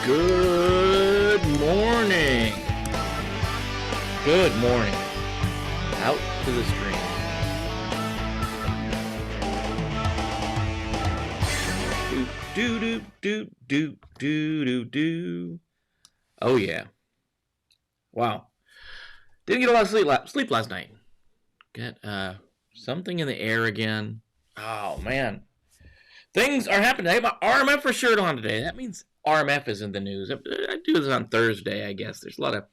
Good morning. Good morning. Out to the stream. Do. Oh yeah. Wow. Didn't get a lot of sleep last night. Got something in the air again. Oh man. Things are happening. I have my RMF shirt on today. That means RMF is in the news. I do this on Thursday, I guess. There's a lot of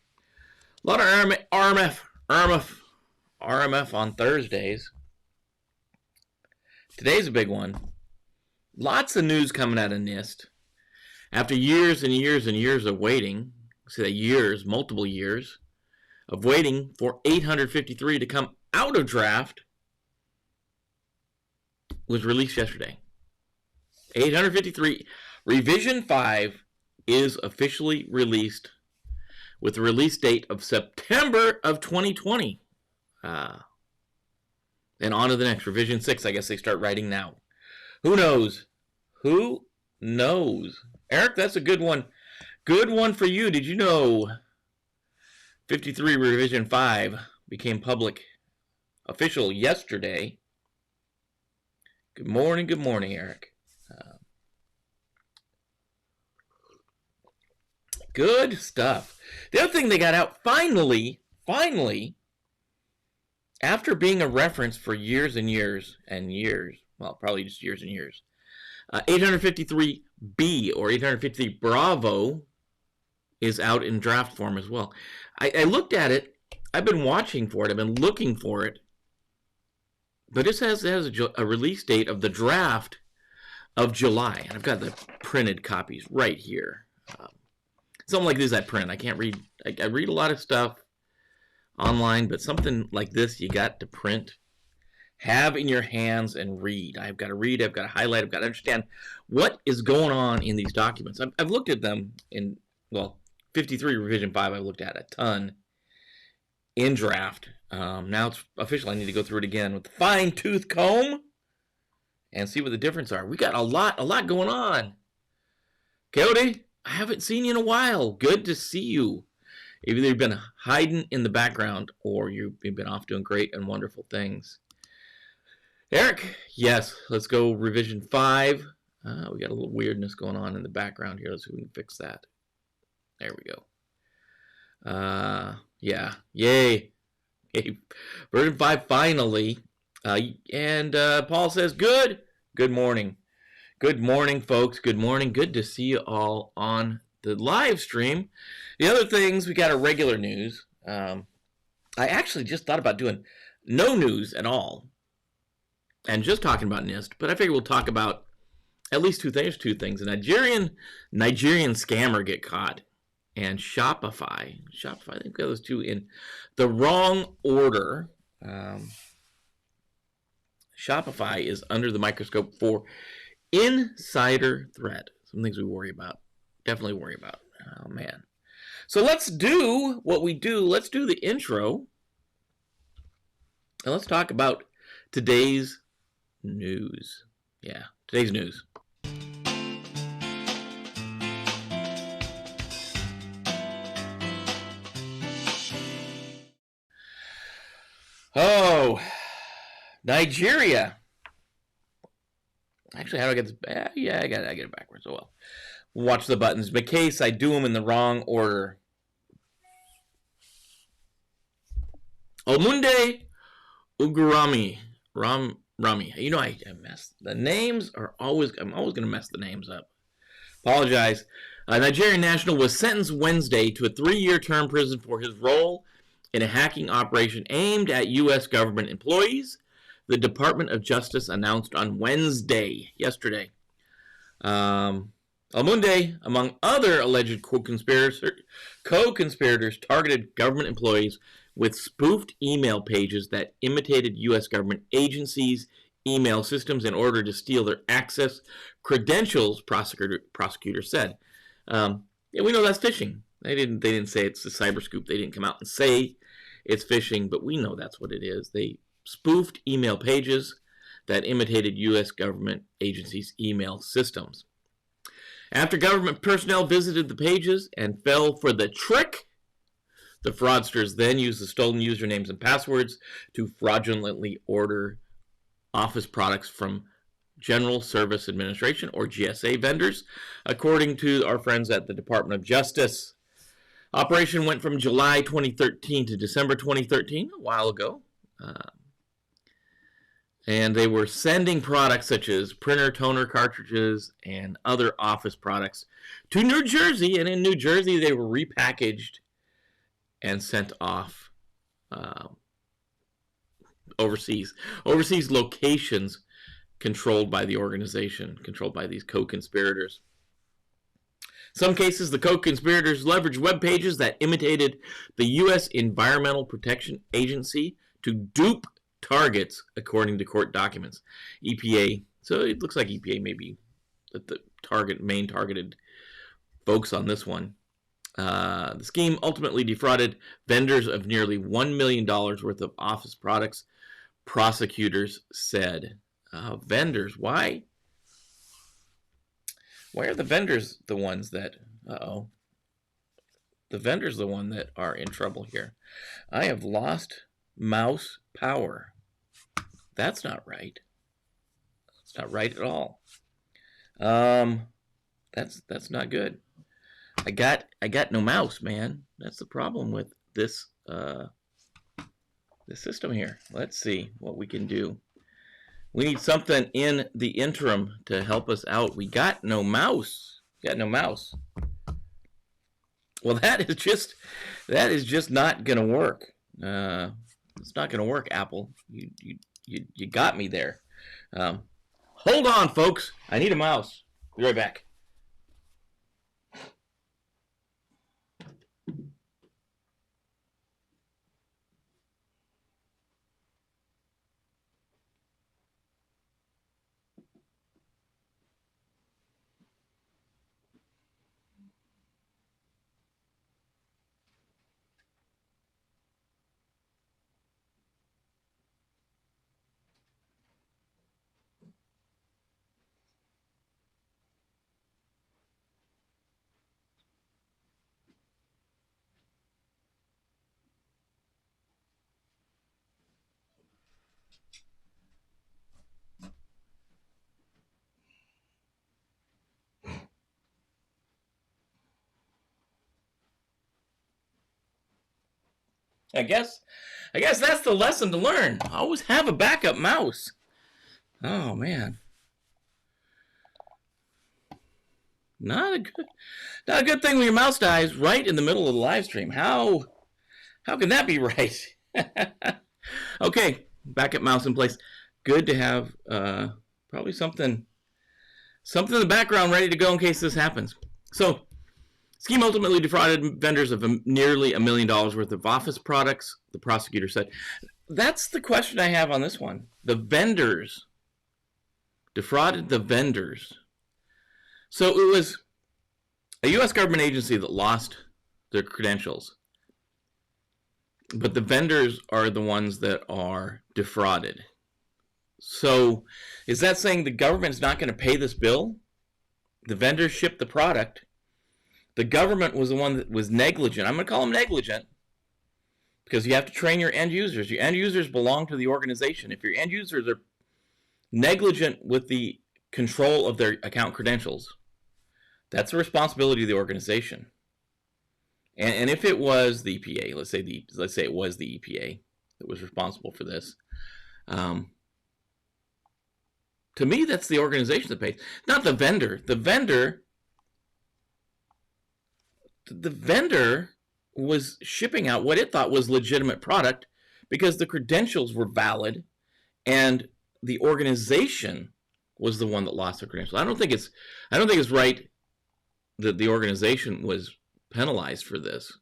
RMF on Thursdays. Today's a big one. Lots of news coming out of NIST. After years and years and years of waiting, say years, multiple years, of waiting for 853 to come out of draft, was released yesterday. 853. Revision 5 is officially released with the release date of September of 2020. Then on to the next. Revision 6, I guess they start writing now. Who knows? Who knows? Eric, that's a good one. Good one for you. Did you know 53 Revision 5 became public official yesterday? Good morning, Eric. Good stuff. The other thing they got out finally, after being a reference for years and years, well, probably just years and years, 853B or 853 Bravo is out in draft form as well. I looked at it. I've been watching for it. I've been looking for it. But it has a release date of the draft of July. And I've got the printed copies right here. Something like this I print. I can't read. I read a lot of stuff online, but something like this you got to print, have in your hands, and read. I've got to read. I've got to highlight. I've got to understand what is going on in these documents. I've looked at them in, 53 Revision 5 I've looked at a ton in draft. Now it's official. I need to go through it again with a fine-tooth comb and see what the difference are. We got a lot going on. Coyote, I haven't seen you in a while. Good to see you. Either you've been hiding in the background or you've been off doing great and wonderful things. Eric, yes, let's go Revision 5. We got a little weirdness going on in the background here. Let's see if we can fix that. There we go. Yeah, yay. Version 5 finally. And Paul says, good morning. Good morning, folks. Good morning. Good to see you all on the live stream. The other things, we got our regular news. I actually just thought about doing no news at all and just talking about NIST, but I figure we'll talk about at least two things. A Nigerian scammer get caught, and Shopify, I think we got those two in the wrong order. Shopify is under the microscope for insider threat. Some things we worry about. Definitely worry about. Oh, man. So let's do what we do. Let's do the intro. And let's talk about today's news. Yeah, today's news. Oh, Nigeria. Actually, how do I get this? Yeah, I get it backwards. Oh well. Watch the buttons. In case I do them in the wrong order. Omunde Ugurami. Rami. You know, I mess. The names are always, I'm always going to mess the names up. Apologize. A Nigerian national was sentenced Wednesday to a 3-year term prison for his role in a hacking operation aimed at U.S. government employees. The Department of Justice announced on yesterday. Almunde, among other alleged co-conspirators, targeted government employees with spoofed email pages that imitated U.S. government agencies' email systems in order to steal their access credentials, prosecutor said. Yeah, we know that's phishing. They didn't say it's a cyber scoop. They didn't come out and say it's phishing, but we know that's what it is. They spoofed email pages that imitated U.S. government agencies' email systems. After government personnel visited the pages and fell for the trick, the fraudsters then used the stolen usernames and passwords to fraudulently order Office products from General Service Administration, or GSA, vendors, according to our friends at the Department of Justice. Operation went from July 2013 to December 2013, a while ago. And they were sending products such as printer, toner, cartridges, and other Office products to New Jersey. And in New Jersey, they were repackaged and sent off overseas locations controlled by the organization, controlled by these co-conspirators. Some cases, the co-conspirators leveraged web pages that imitated the U.S. Environmental Protection Agency to dupe targets, according to court documents. EPA, so it looks like EPA may be the main targeted folks on this one. The scheme ultimately defrauded vendors of nearly $1 million worth of Office products, prosecutors said. Vendors, why? Why are the vendors the ones that... The vendors the one that are in trouble here. I have lost mouse power. That's not right. That's not right at all. That's not good. I got no mouse, man. That's the problem with this this system here. Let's see what we can do. We need something in the interim to help us out. We got no mouse. Got no mouse. Well, that is just not gonna work. It's not gonna work, Apple. You got me there. Hold on, folks. I need a mouse. Be right back. I guess that's the lesson to learn. Always have a backup mouse. Oh man. Not a good thing when your mouse dies right in the middle of the live stream. How can that be right? Okay, backup mouse in place. Good to have probably something in the background ready to go in case this happens. So, scheme ultimately defrauded vendors of nearly $1 million worth of Office products, the prosecutor said. That's the question I have on this one. The vendors defrauded the vendors. So it was a U.S. government agency that lost their credentials. But the vendors are the ones that are defrauded. So is that saying the government's not going to pay this bill? The vendors shipped the product. The government was the one that was negligent. I'm going to call them negligent because you have to train your end users. Your end users belong to the organization. If your end users are negligent with the control of their account credentials, that's the responsibility of the organization. And if it was the EPA, let's say it was the EPA that was responsible for this, to me, that's the organization that pays, not the vendor. The vendor was shipping out what it thought was legitimate product because the credentials were valid, and the organization was the one that lost their credentials. I don't think it's right that the organization was penalized for this.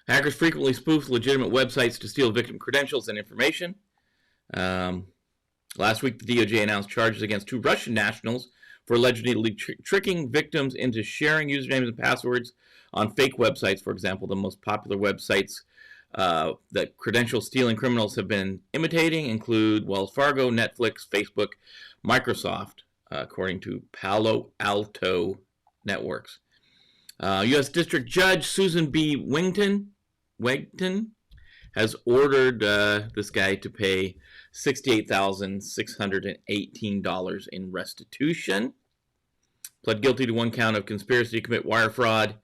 Hackers frequently spoof legitimate websites to steal victim credentials and information. Last week, the DOJ announced charges against 2 Russian nationals for allegedly tricking victims into sharing usernames and passwords on fake websites. For example, the most popular websites that credential stealing criminals have been imitating include Wells Fargo, Netflix, Facebook, Microsoft. according to Palo Alto Networks. U.S. District Judge Susan B. Wigton has ordered this guy to pay $68,618 in restitution. Pled guilty to one count of conspiracy to commit wire fraud.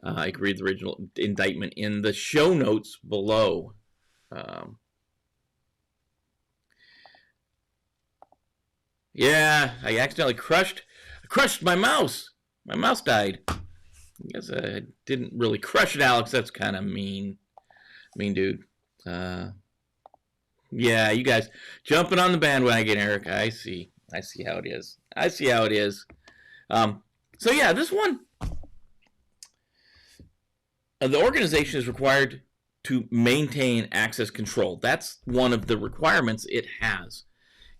You can read the original indictment in the show notes below. Yeah, I accidentally crushed my mouse. My mouse died. I guess I didn't really crush it, Alex. That's kind of mean. Mean dude. Yeah, you guys jumping on the bandwagon, Eric. I see how it is. So yeah, this one, the organization is required to maintain access control. That's one of the requirements it has.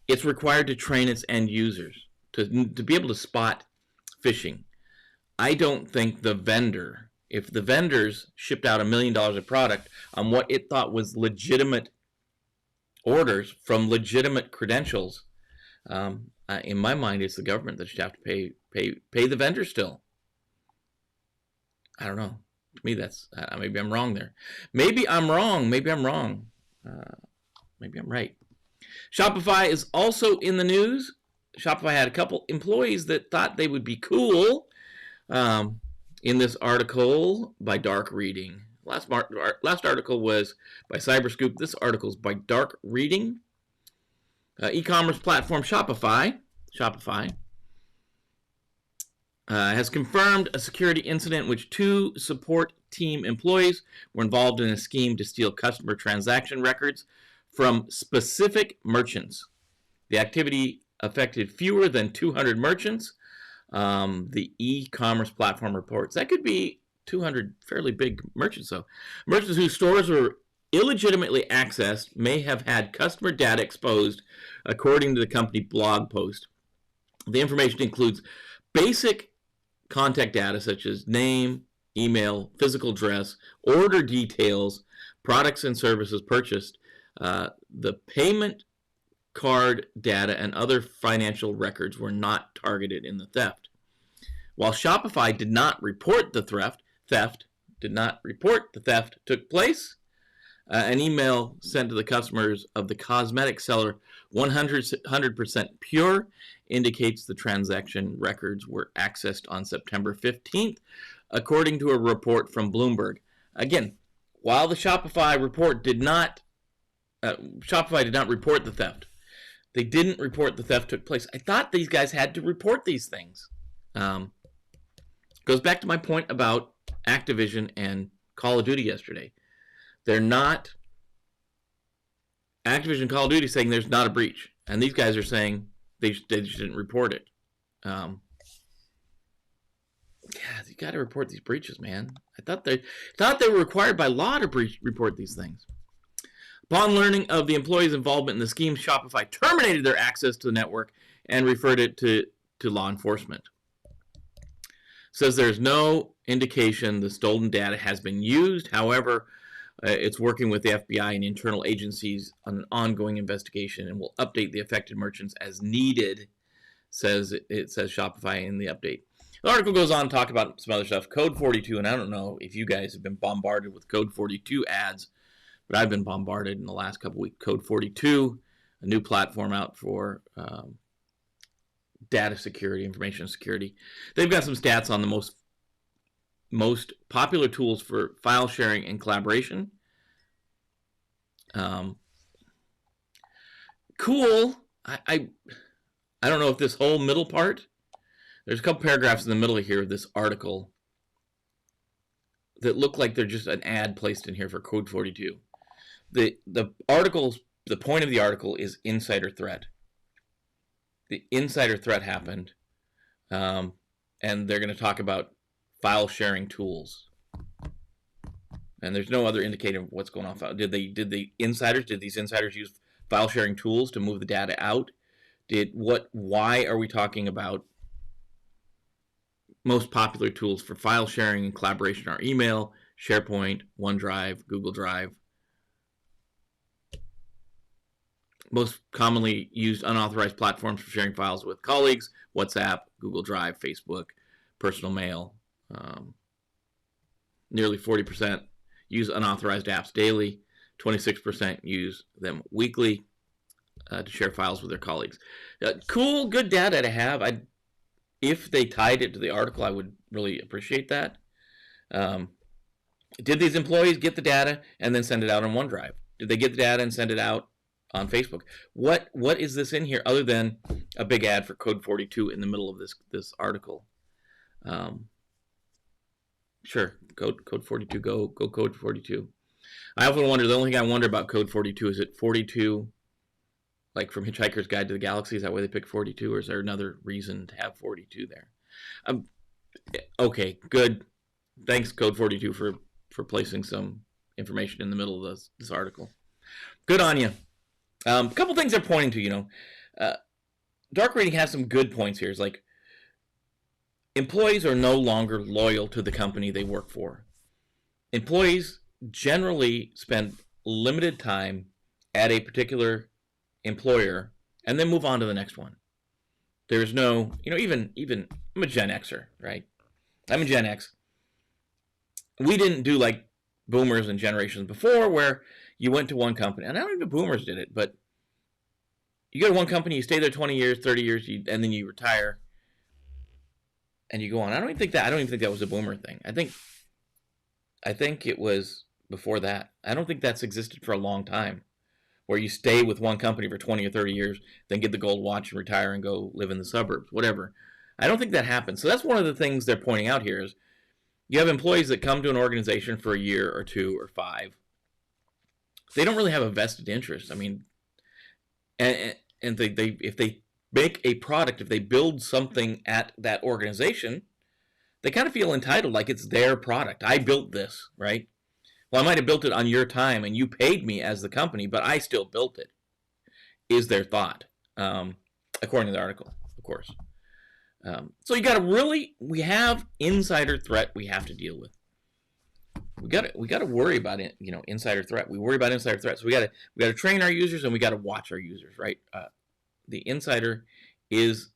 It's required to train its end users to be able to spot phishing. I don't think the vendor, if the vendors shipped out $1 million of product on what it thought was legitimate orders from legitimate credentials, in my mind, it's the government that should have to pay the vendor still. I don't know. To me, that's maybe I'm wrong there. Maybe I'm wrong. Maybe I'm right. Shopify is also in the news. Shopify had a couple employees that thought they would be cool. In this article by Dark Reading. Last article was by Cyberscoop. This article is by Dark Reading. E-commerce platform Shopify has confirmed a security incident in which 2 support team employees were involved in a scheme to steal customer transaction records from specific merchants. The activity affected fewer than 200 merchants. The e-commerce platform reports that could be 200 fairly big merchants, though. Merchants whose stores were illegitimately accessed may have had customer data exposed, according to the company blog post. The information includes basic contact data such as name, email, physical address, order details, products and services purchased, the payment card data, and other financial records were not targeted in the theft. While Shopify did not report the theft took place, an email sent to the customers of the cosmetic seller 100% Pure indicates the transaction records were accessed on September 15th, according to a report from Bloomberg. Again, while the Shopify did not report the theft. They didn't report the theft took place. I thought these guys had to report these things. Goes back to my point about Activision and Call of Duty yesterday. They're not... Activision and Call of Duty saying there's not a breach. And these guys are saying they just didn't report it. Yeah, you got to report these breaches, man. I thought they were required by law to report these things. Upon learning of the employees' involvement in the scheme, Shopify terminated their access to the network and referred it to law enforcement. Says there's no indication the stolen data has been used. However, it's working with the FBI and internal agencies on an ongoing investigation and will update the affected merchants as needed, says Shopify in the update. The article goes on to talk about some other stuff. Code 42, and I don't know if you guys have been bombarded with Code 42 ads, but I've been bombarded in the last couple weeks. Code 42, a new platform out for data security, information security. They've got some stats on the most popular tools for file sharing and collaboration. Cool. I don't know if this whole middle part, there's a couple paragraphs in the middle here of this article that look like they're just an ad placed in here for Code 42. The point of the article is insider threat. The insider threat happened, and they're going to talk about file sharing tools. And there's no other indicator of what's going on. Did these insiders use file sharing tools to move the data out? Why are we talking about most popular tools for file sharing and collaboration are email, SharePoint, OneDrive, Google Drive? Most commonly used unauthorized platforms for sharing files with colleagues: WhatsApp, Google Drive, Facebook, personal mail. Nearly 40% use unauthorized apps daily. 26% use them weekly to share files with their colleagues. Cool, good data to have. If they tied it to the article, I would really appreciate that. Did these employees get the data and then send it out on OneDrive? Did they get the data and send it out on Facebook? What is this in here other than a big ad for Code 42 in the middle of this article? Sure, Code 42, go Code 42. I often wonder, the only thing I wonder about Code 42, is it 42 like from Hitchhiker's Guide to the Galaxy? Is that why they picked 42, or is there another reason to have 42 there? Okay, good. Thanks, Code 42, for placing some information in the middle of this article. Good on you. A couple things they're pointing to, dark reading has some good points here. It's like, employees are no longer loyal to the company they work for. Employees generally spend limited time at a particular employer and then move on to the next one. There's no, even I'm a Gen Xer, right? I'm a Gen X. We didn't do like boomers and generations before, where you went to one company, and I don't even boomers did it, but you go to one company, you stay there 20 years, 30 years, and then you retire and you go on. I don't even think that was a boomer thing. I think it was before that. I don't think that's existed for a long time, where you stay with one company for 20 or 30 years, then get the gold watch and retire and go live in the suburbs, whatever. I don't think that happens. So that's one of the things they're pointing out here is you have employees that come to an organization for a year or 2 or 5. They don't really have a vested interest. I mean, and if they make a product, if they build something at that organization, they kind of feel entitled, like it's their product. I built this, right? Well, I might have built it on your time and you paid me as the company, but I still built it, is their thought, according to the article, of course. So you got to we have insider threat we have to deal with. We got to worry about it, insider threat. We worry about insider threat. So we got to train our users, and we got to watch our users, right? The insider is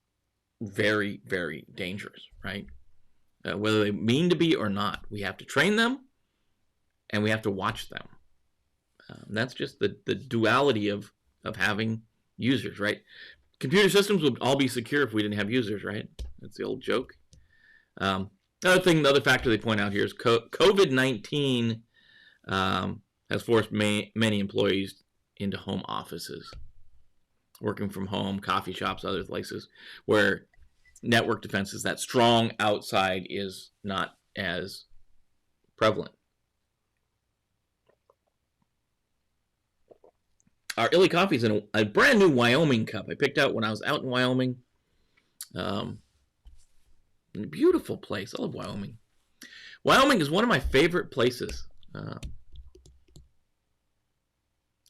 very, very dangerous, right? Whether they mean to be or not, we have to train them, and we have to watch them. That's just the duality of having users, right? Computer systems would all be secure if we didn't have users, right? That's the old joke. The other factor they point out here is COVID-19 has forced many employees into home offices, working from home, coffee shops, other places where network defenses, that strong outside, is not as prevalent. Our Illy coffee is in a brand new Wyoming cup I picked out when I was out in Wyoming. Beautiful place. I love Wyoming. Wyoming is one of my favorite places.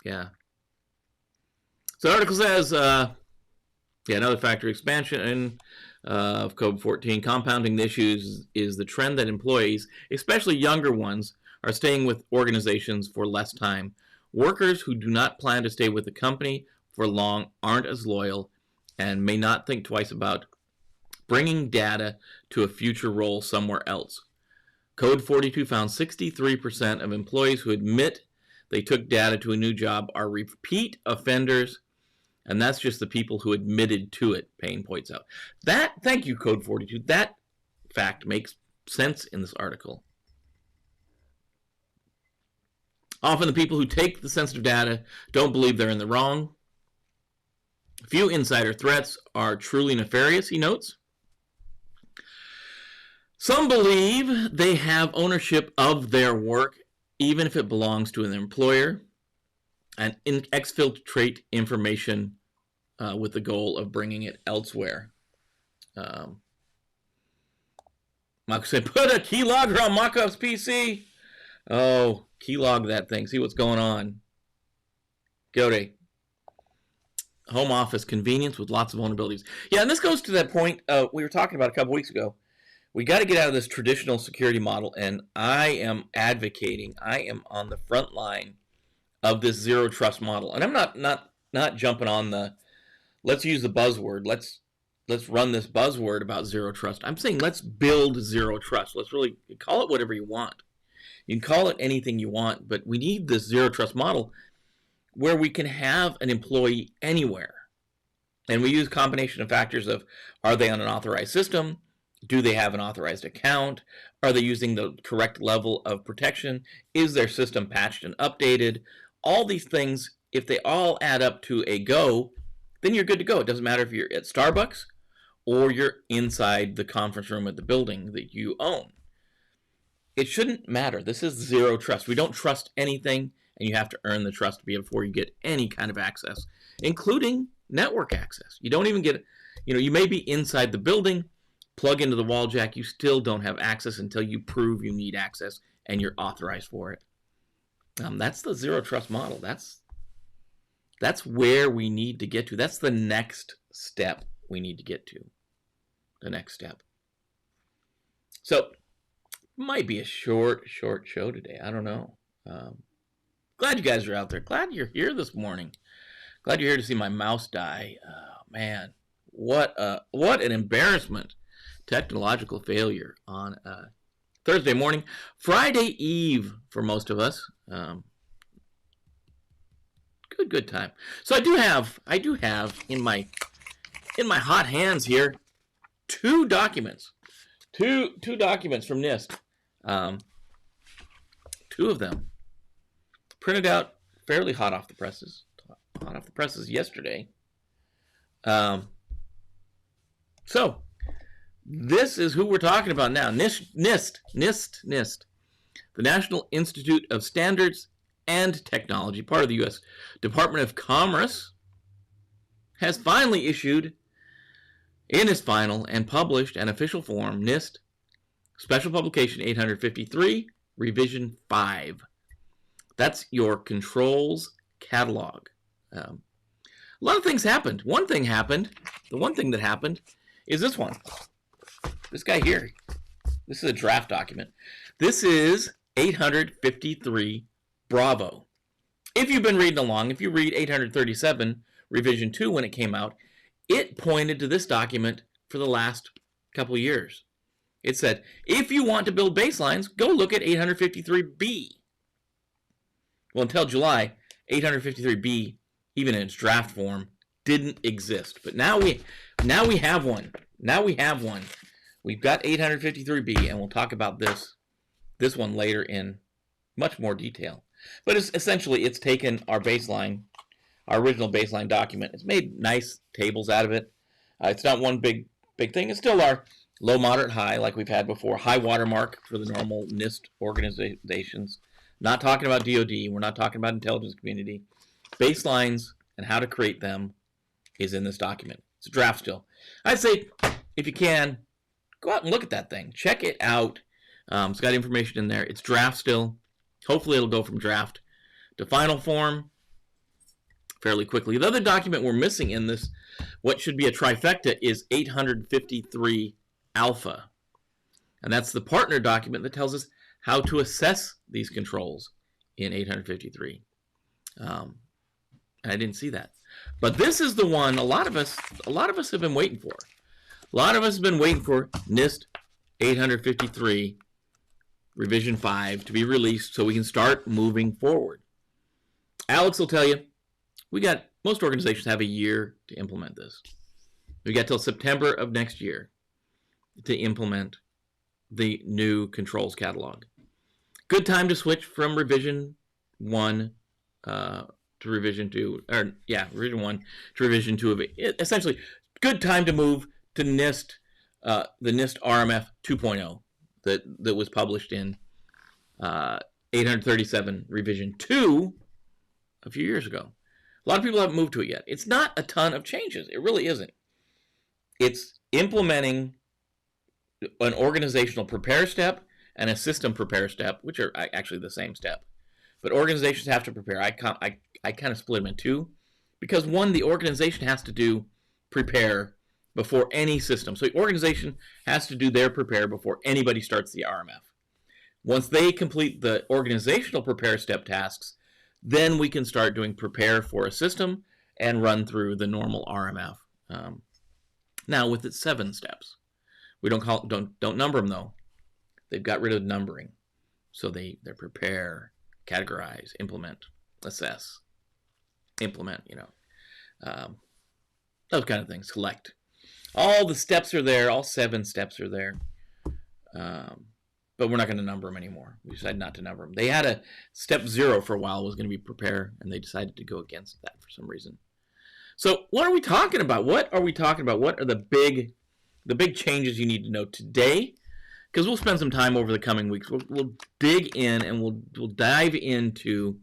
Yeah. So the article says, another factor, expansion of COVID-14. Compounding the issues is the trend that employees, especially younger ones, are staying with organizations for less time. Workers who do not plan to stay with the company for long aren't as loyal and may not think twice about bringing data to a future role somewhere else. Code 42 found 63% of employees who admit they took data to a new job are repeat offenders, and that's just the people who admitted to it, Payne points out. Thank you, Code 42. That fact makes sense in this article. Often the people who take the sensitive data don't believe they're in the wrong. Few insider threats are truly nefarious, he notes. Some believe they have ownership of their work, even if it belongs to an employer, and exfiltrate information with the goal of bringing it elsewhere. Mark said, put a keylogger on Markov's PC. Oh, keylog that thing. See what's going on. Go to home office convenience with lots of vulnerabilities. Yeah, and this goes to that point we were talking about a couple weeks ago. We got to get out of this traditional security model, and I am advocating, I am on the front line of this zero trust model. And I'm not not jumping on the, let's use the buzzword. Let's run this buzzword about zero trust. I'm saying let's build zero trust. Let's really call it whatever you want. You can call it anything you want, but we need this zero trust model where we can have an employee anywhere. And we use a combination of factors of, are they on an authorized system? Do they have an authorized account? Are they using the correct level of protection? Is their system patched and updated? All these things, if they all add up to a go, then you're good to go. It doesn't matter if you're at Starbucks or you're inside the conference room at the building that you own. It shouldn't matter. This is zero trust. We don't trust anything, and you have to earn the trust before you get any kind of access, including network access. You don't even get, you may be inside the building, plug into the wall jack, you still don't have access until you prove you need access and you're authorized for it. That's the zero trust model. That's where we need to get to. That's the next step we need to get to. The next step. So, might be a short show today. I don't know. Glad you guys are out there. Glad you're here this morning. Glad you're here to see my mouse die. Oh, man, what an embarrassment. Technological failure on Thursday morning. Friday Eve for most of us. Good time. So I do have in my hot hands here two documents. Two documents from NIST. Two of them printed out fairly hot off the presses yesterday. So this is who we're talking about now. NIST, the National Institute of Standards and Technology, part of the U.S. Department of Commerce, has finally issued, in its final and published and official form, NIST Special Publication 853, Revision 5. That's your controls catalog. A lot of things happened. The one thing that happened is this one. This guy here. This is a draft document. This is 853 Bravo. If you've been reading along, if you read 837 Revision 2 when it came out, it pointed to this document for the last couple of years. It said, if you want to build baselines, go look at 853B. Well, until July, 853B, even in its draft form, didn't exist. But now we have one. We've got 853B, and we'll talk about this one later in much more detail. But it's taken our original baseline document. It's made nice tables out of it. It's not one big thing. It's still our low, moderate, high, like we've had before. High watermark for the normal NIST organizations. Not talking about DoD. We're not talking about intelligence community. Baselines and how to create them is in this document. It's a draft still. I'd say, if you can, go out and look at that thing. Check it out. It's got information in there. It's draft still. Hopefully it'll go from draft to final form fairly quickly. The other document we're missing in this, what should be a trifecta, is 853 Alpha. And that's the partner document that tells us how to assess these controls in 853. And I didn't see that. But this is the one a lot of us have been waiting for. A lot of us have been waiting for NIST 853 Revision 5 to be released so we can start moving forward. Alex will tell you, most organizations have a year to implement this. We got till September of next year to implement the new controls catalog. Good time to switch from Revision 1 to Revision 2, Revision 1 to Revision 2 of it. Essentially, good time to move to NIST, the NIST RMF 2.0 that was published in 837 Revision 2 a few years ago. A lot of people haven't moved to it yet. It's not a ton of changes. It really isn't. It's implementing an organizational prepare step and a system prepare step, which are actually the same step. But organizations have to prepare. I kind of split them in two, because one, the organization has to prepare before any system. So the organization has to do their prepare before anybody starts the RMF. Once they complete the organizational prepare step tasks, then we can start doing prepare for a system, and run through the normal RMF. Now with its 7 steps, we don't number them though. They've got rid of numbering, so they're prepare, categorize, implement, assess, implement. Those kind of things. Select. All the steps are there. All 7 steps are there. But we're not going to number them anymore. We decided not to number them. They had a step 0 for a while, was going to be prepare, and they decided to go against that for some reason. So what are we talking about? What are we talking about? What are the big changes you need to know today? Because we'll spend some time over the coming weeks. We'll dig in and we'll dive into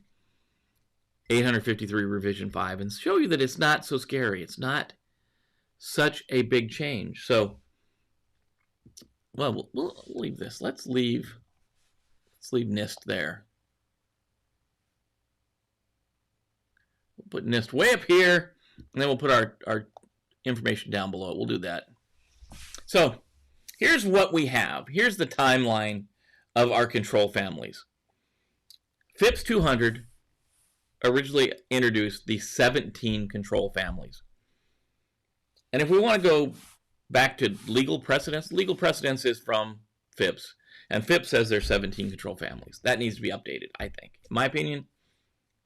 853 revision 5 and show you that it's not so scary. It's not such a big change. So, well, we'll leave this. Let's leave NIST there. We'll put NIST way up here, and then we'll put our information down below. We'll do that. So here's what we have. Here's the timeline of our control families. FIPS 200 originally introduced the 17 control families. And if we want to go back to legal precedence is from FIPS. And FIPS says there's 17 control families. That needs to be updated, I think. In my opinion,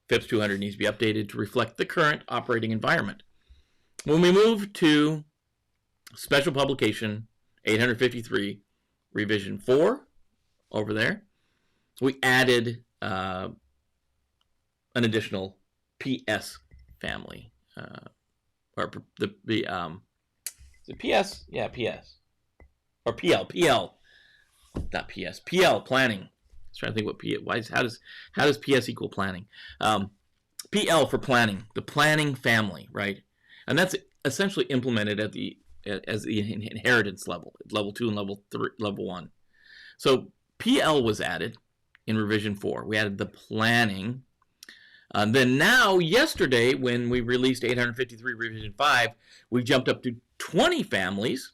FIPS 200 needs to be updated to reflect the current operating environment. When we move to Special Publication 853, Revision 4, over there, we added an additional PS family. Or the PS? Yeah, PS. Or PL. Not PS. PL, planning. I was trying to think what PS, how does PS equal planning? PL for planning, the planning family, right? And that's essentially implemented at as the inheritance level 2 and level 1. So PL was added in revision 4. We added the planning. Then now, yesterday, when we released 853 revision 5, we jumped up to 20 families.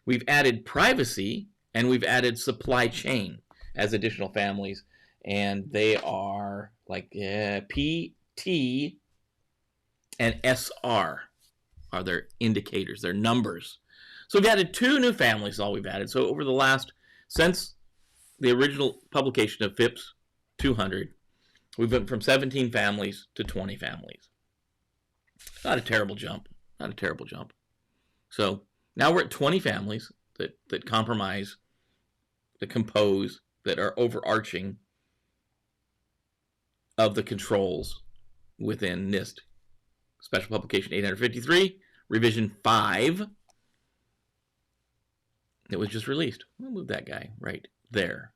We've added privacy, and we've added supply chain as additional families. And they are like P, T, and SR are their indicators, their numbers. So we've added 2 new families, all we've added. So over the since the original publication of FIPS 200, we've went from 17 families to 20 families. Not a terrible jump. So now we're at 20 families that comprise, that compose, that are overarching of the controls within NIST. Special Publication 853, Revision 5. It was just released. We'll move that guy right there.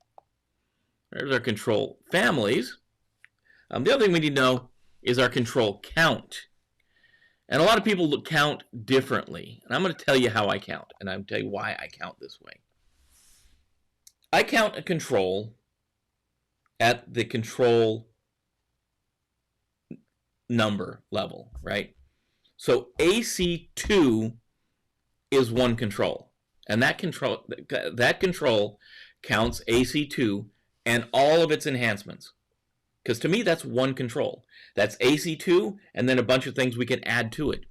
There's our control families. The other thing we need to know is our control count. And a lot of people count differently. And I'm going to tell you how I count. And I'm going to tell you why I count this way. I count a control at the control number level, right? So AC2 is one control. And that control counts AC2 and all of its enhancements. Because to me, that's one control. That's AC2 and then a bunch of things we can add to it.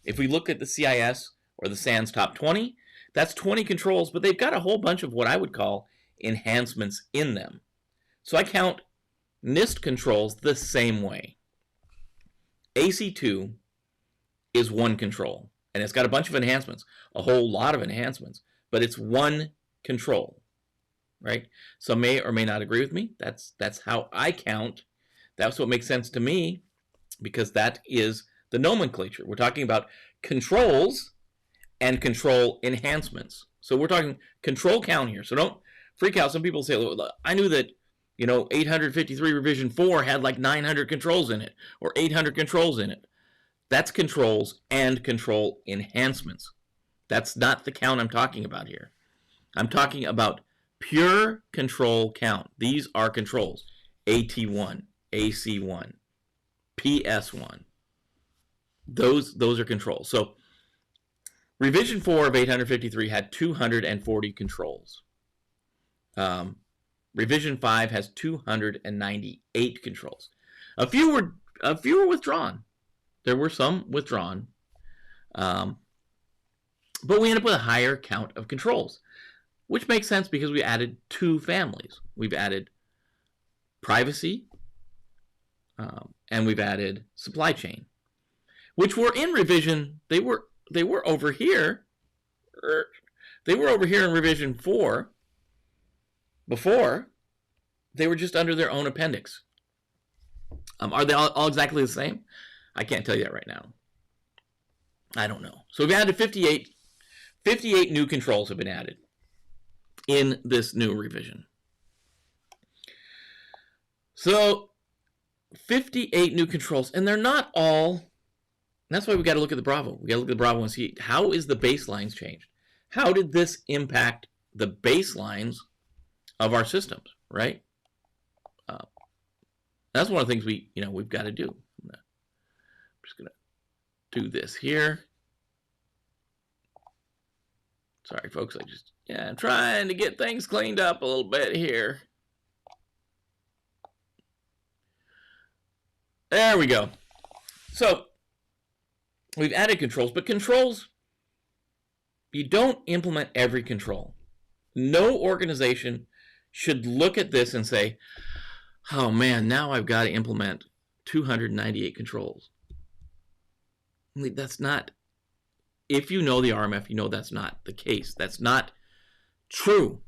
If we look at the CIS or the SANS top 20, that's 20 controls, but they've got a whole bunch of what I would call enhancements in them. So I count NIST controls the same way. AC2 is one control, and it's got a bunch of enhancements, a whole lot of enhancements, but it's one control, right? Some may or may not agree with me. That's how I count. That's what makes sense to me, because that is the nomenclature. We're talking about controls and control enhancements. So we're talking control count here. So don't freak out. Some people say, I knew that 853 revision 4 had like 900 controls in it, or 800 controls in it. That's controls and control enhancements. That's not the count I'm talking about here. I'm talking about pure control count. These are controls. AT1, AC1, PS1. Those are controls. So revision 4 of 853 had 240 controls. Revision 5 has 298 controls. A few were withdrawn. There were some withdrawn. But we end up with a higher count of controls, which makes sense because we added 2 families. We've added privacy, and we've added supply chain, which were in revision. They were over here. They were over here in revision 4. Before, they were just under their own appendix. Are they all exactly the same? I can't tell you that right now. I don't know. So we've added 58 new controls have been added in this new revision. So 58 new controls, and they're not all. That's why we got to look at the Bravo. We got to look at the Bravo and see how is the baselines changed. How did this impact the baselines of our systems, right? That's one of the things we've got to do. I'm just gonna do this here. Sorry, folks. I'm trying to get things cleaned up a little bit here. There we go. So we've added controls, but controls, you don't implement every control. No organization should look at this and say, oh man, now I've got to implement 298 controls. That's not, if you know the RMF, you know that's not the case. That's not true.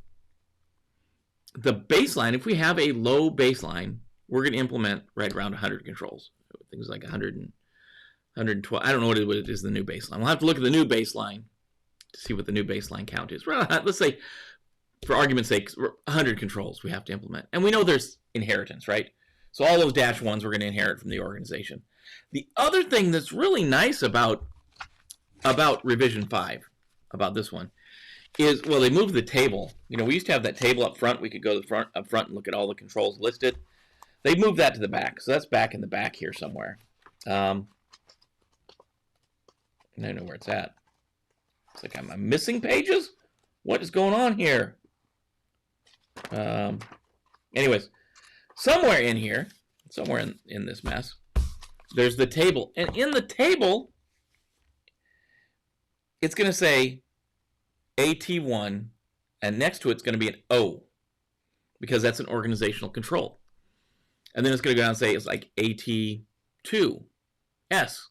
The baseline, if we have a low baseline, we're going to implement right around 100 controls. Things like 100 and 112. I don't know what it is, the new baseline. We'll have to look at the new baseline to see what the new baseline count is. Let's say, for argument's sake, 100 controls we have to implement. And we know there's inheritance, right? So all those -1s we're going to inherit from the organization. The other thing that's really nice about revision 5, about this one, is, well, they moved the table. We used to have that table up front. We could go up front and look at all the controls listed. They moved that to the back. So that's back in the back here somewhere. I don't know where it's at. It's like I'm missing pages? What is going on here? Anyways, somewhere in here, somewhere in this mess, there's the table. And in the table, it's going to say AT1, and next to it's going to be an O, because that's an organizational control. And then it's going to go down and say it's like AT2, S,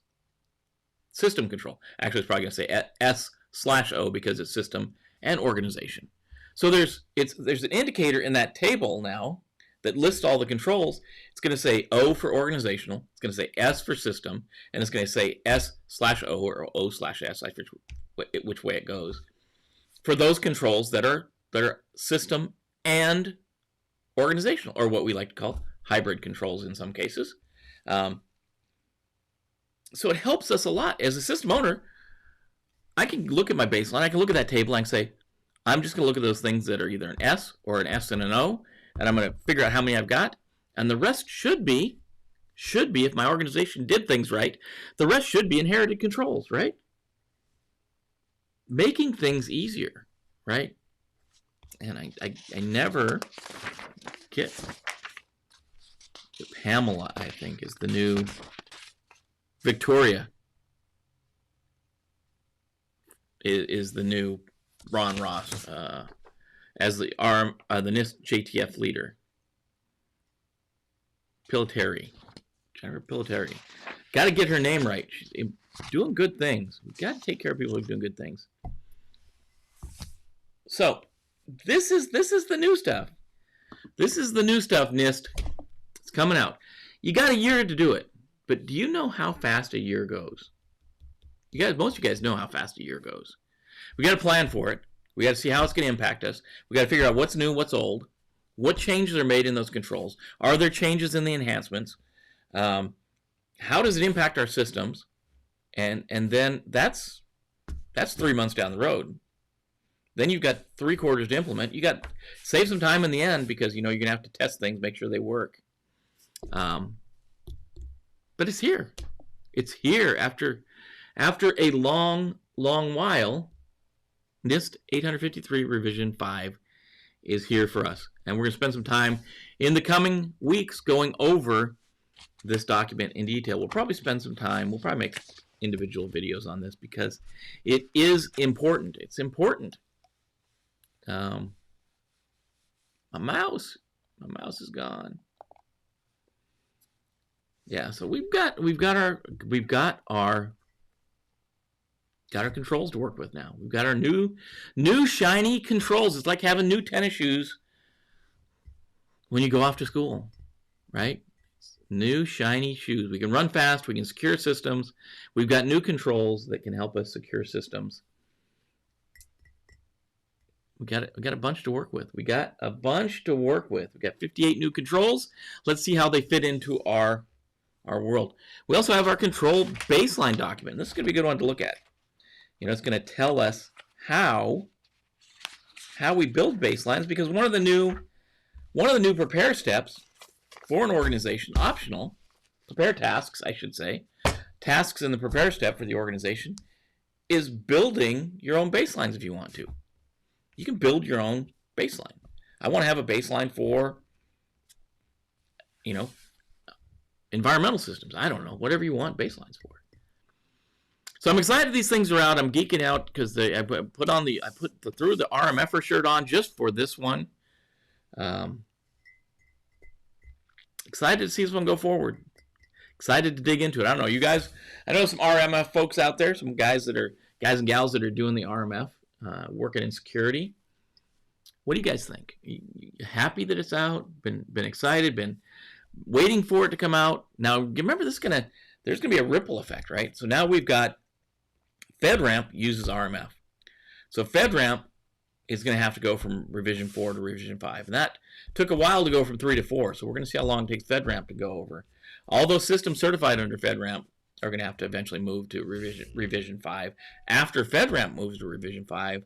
system control. Actually, it's probably going to say S/O because it's system and organization. So there's an indicator in that table now that lists all the controls. It's going to say O for organizational. It's going to say S for system, and it's going to say S/O or O/S, I forget which way it goes, for those controls that are system and organizational, or what we like to call hybrid controls in some cases. So it helps us a lot. As a system owner, I can look at my baseline. I can look at that table and say, I'm just going to look at those things that are either an S or an S and an O, and I'm going to figure out how many I've got. And the rest should be, if my organization did things right, the rest should be inherited controls, right? Making things easier, right? And I never get Pamela, I think, is the new Victoria is the new Ron Ross as the NIST JTF leader. Piliteri, Jennifer Piliteri. Got to get her name right. She's doing good things. We've got to take care of people who are doing good things. So this is the new stuff. This is the new stuff, NIST. It's coming out. You got a year to do it, but do you know how fast a year goes? Most of you guys know how fast a year goes. We got to plan for it. We got to see how it's going to impact us. We got to figure out what's new, what's old, what changes are made in those controls. Are there changes in the enhancements? How does it impact our systems? And then that's 3 months down the road. Then you've got 3 quarters to implement. You got save some time in the end because you're going to have to test things, make sure they work. But it's here. It's here after a long while. NIST 853 revision 5 is here for us, and we're going to spend some time in the coming weeks going over this document in detail. We'll probably spend some time. We'll probably make individual videos on this because it is important. It's important. My mouse is gone. Yeah, so we've got our controls to work with now. We've got our new shiny controls. It's like having new tennis shoes when you go off to school, right? New shiny shoes. We can run fast. We can secure systems. We've got new controls that can help us secure systems. We got a bunch to work with. We got 58 new controls. Let's see how they fit into our world. We also have our control baseline document. This is going to be a good one to look at. It's going to tell us how we build baselines, because one of the new prepare steps for an organization, optional prepare tasks, I should say, tasks in the prepare step for the organization, is building your own baselines if you want to. You can build your own baseline. I want to have a baseline for, environmental systems. I don't know, whatever you want baselines for. So I'm excited these things are out. I'm geeking out because I put threw the RMFer shirt on just for this one. Excited to see this one go forward. Excited to dig into it. I don't know, you guys. I know some RMF folks out there, some guys and gals that are doing the RMF, working in security. What do you guys think? You happy that it's out? Been excited? Been waiting for it to come out? Now remember, there's gonna be a ripple effect, right? So now we've got FedRAMP uses RMF. So FedRAMP is going to have to go from revision 4 to revision 5. And that took a while to go from 3 to 4. So we're going to see how long it takes FedRAMP to go over. All those systems certified under FedRAMP are going to have to eventually move to revision 5. After FedRAMP moves to revision 5,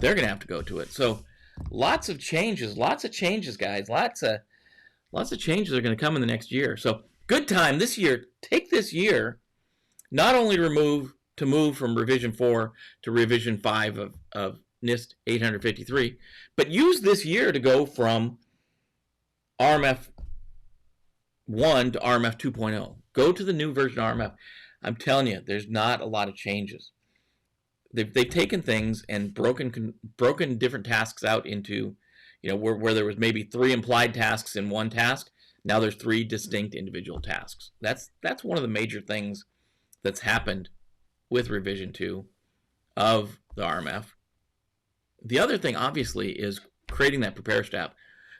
they're going to have to go to it. So lots of changes, guys. Lots of changes are going to come in the next year. So good time this year. Take this year, not only to move from revision 4 to revision 5 of NIST 853, but use this year to go from RMF 1 to RMF 2.0. Go to the new version of RMF. I'm telling you, there's not a lot of changes. They've taken things and broken different tasks out into, where there was maybe 3 implied tasks in one task. Now there's 3 distinct individual tasks. That's one of the major things that's happened with revision 2 of the RMF. The other thing, obviously, is creating that prepare step.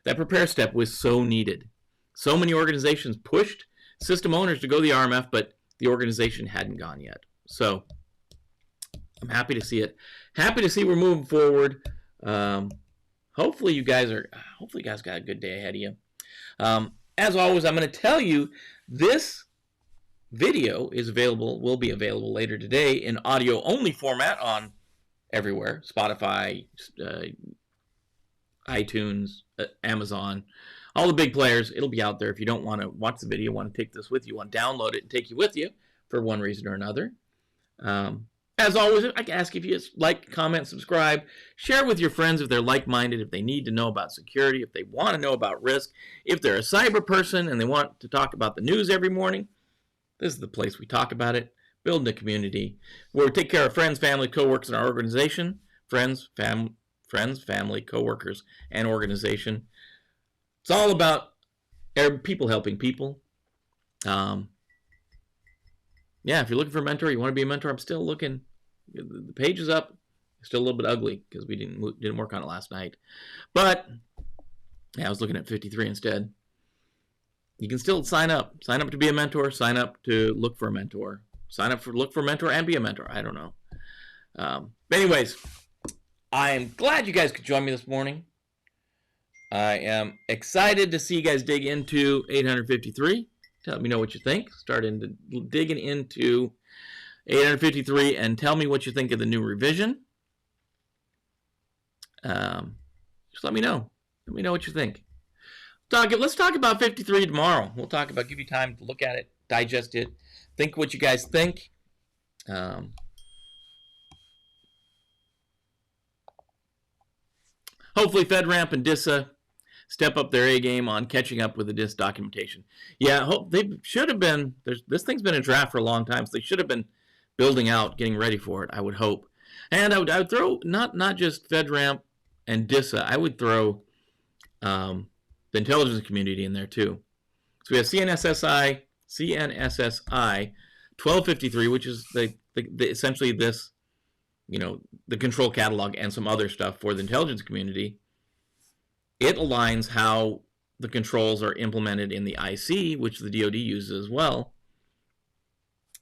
That prepare step was so needed. So many organizations pushed system owners to go the RMF, but the organization hadn't gone yet. So I'm happy to see it. Happy to see we're moving forward. Hopefully you guys got a good day ahead of you. As always, I'm going to tell you this video will be available later today in audio only format on everywhere: Spotify, iTunes, Amazon, all the big players. It'll be out there. If you don't want to watch the video, want to take this with you, want to download it and take you with you for one reason or another. As always, I can ask if you like, comment, subscribe, share with your friends if they're like-minded, if they need to know about security, if they want to know about risk, if they're a cyber person and they want to talk about the news every morning. This is the place we talk about it. Building a community where we take care of friends, family, coworkers in our organization. Friends, family, coworkers, and organization. It's all about people helping people. Yeah, if you're looking for a mentor, you want to be a mentor, I'm still looking. The page is up. It's still a little bit ugly because we didn't work on it last night. But yeah, I was looking at 53 instead. You can still sign up. Sign up to be a mentor. Sign up to look for a mentor. Look for a mentor and be a mentor. I don't know. Anyways, I am glad you guys could join me this morning. I am excited to see you guys dig into 853. Tell me know what you think. Digging into 853 and tell me what you think of the new revision. Just let me know. Let me know what you think. Let's talk about 53 tomorrow. Give you time to look at it, digest it, think what you guys think. Hopefully FedRAMP and DISA step up their A game on catching up with the NIST documentation. Yeah, I hope they should have been. This thing's been in draft for a long time, so they should have been building out, getting ready for it. I would hope, and I would throw not just FedRAMP and DISA. I would throw the intelligence community in there too. So we have CNSSI 1253, which is the essentially this, the control catalog and some other stuff for the intelligence community. It aligns how the controls are implemented in the IC, which the DoD uses as well.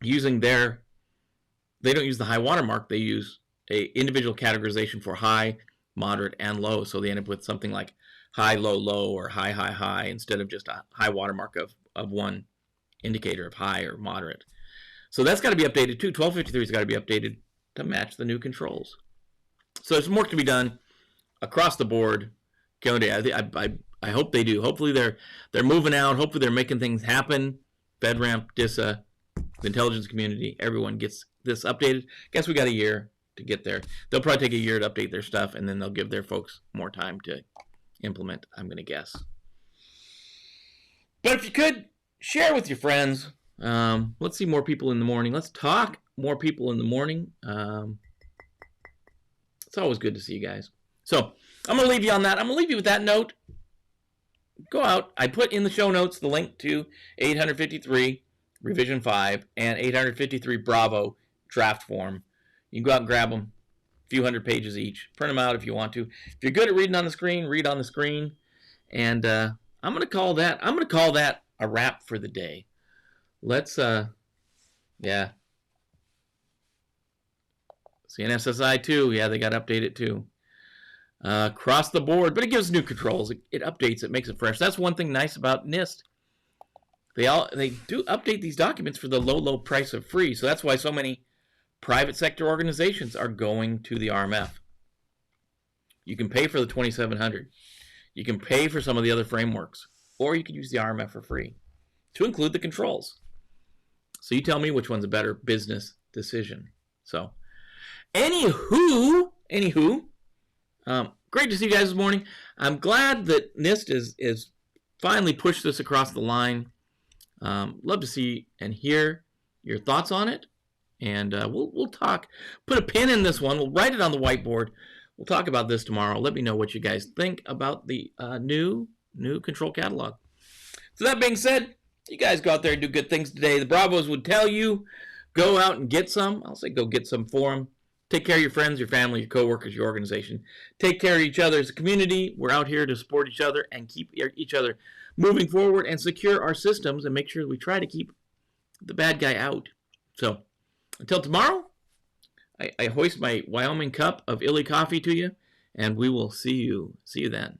They don't use the high watermark. They use a individual categorization for high, moderate, and low. So they end up with something like high, low, low, or high, high, high, instead of just a high watermark of one indicator of high or moderate. So that's got to be updated too. 1253 has got to be updated to match the new controls. So there's more to be done across the board. I hope they do. Hopefully they're moving out. Hopefully they're making things happen. FedRAMP, DISA, the intelligence community, everyone gets this updated. Guess we got a year to get there. They'll probably take a year to update their stuff, and then they'll give their folks more time to implement, I'm going to guess. But if you could, share with your friends. Let's see more people in the morning. Let's talk more people in the morning. It's always good to see you guys. So I'm going to leave you on that. I'm going to leave you with that note. Go out. I put in the show notes the link to 853 Revision 5 and 853 Bravo draft form. You can go out and grab them. A few hundred pages each. Print them out if you want to. If you're good at reading on the screen, read on the screen. And I'm going to call that a wrap for the day. Let's yeah. CNSSI 2, yeah, they got to update it too. Across the board, but it gives new controls. It updates it, makes it fresh. That's one thing nice about NIST. They do update these documents for the low price of free. So that's why so many private sector organizations are going to the RMF. You can pay for the 2700. You can pay for some of the other frameworks, or you can use the RMF for free to include the controls. So you tell me which one's a better business decision. So, anywho, great to see you guys this morning. I'm glad that NIST is finally pushed this across the line. Love to see and hear your thoughts on it, and we'll talk. Put a pin in this one. We'll write it on the whiteboard. We'll talk about this tomorrow. Let me know what you guys think about the new control catalog. So that being said, you guys go out there and do good things today. The Bravos would tell you, go out and get some. I'll say go get some for them. Take care of your friends, your family, your coworkers, your organization. Take care of each other as a community. We're out here to support each other and keep each other moving forward and secure our systems and make sure we try to keep the bad guy out. So until tomorrow, I hoist my Wyoming cup of illy coffee to you, and we will see you then.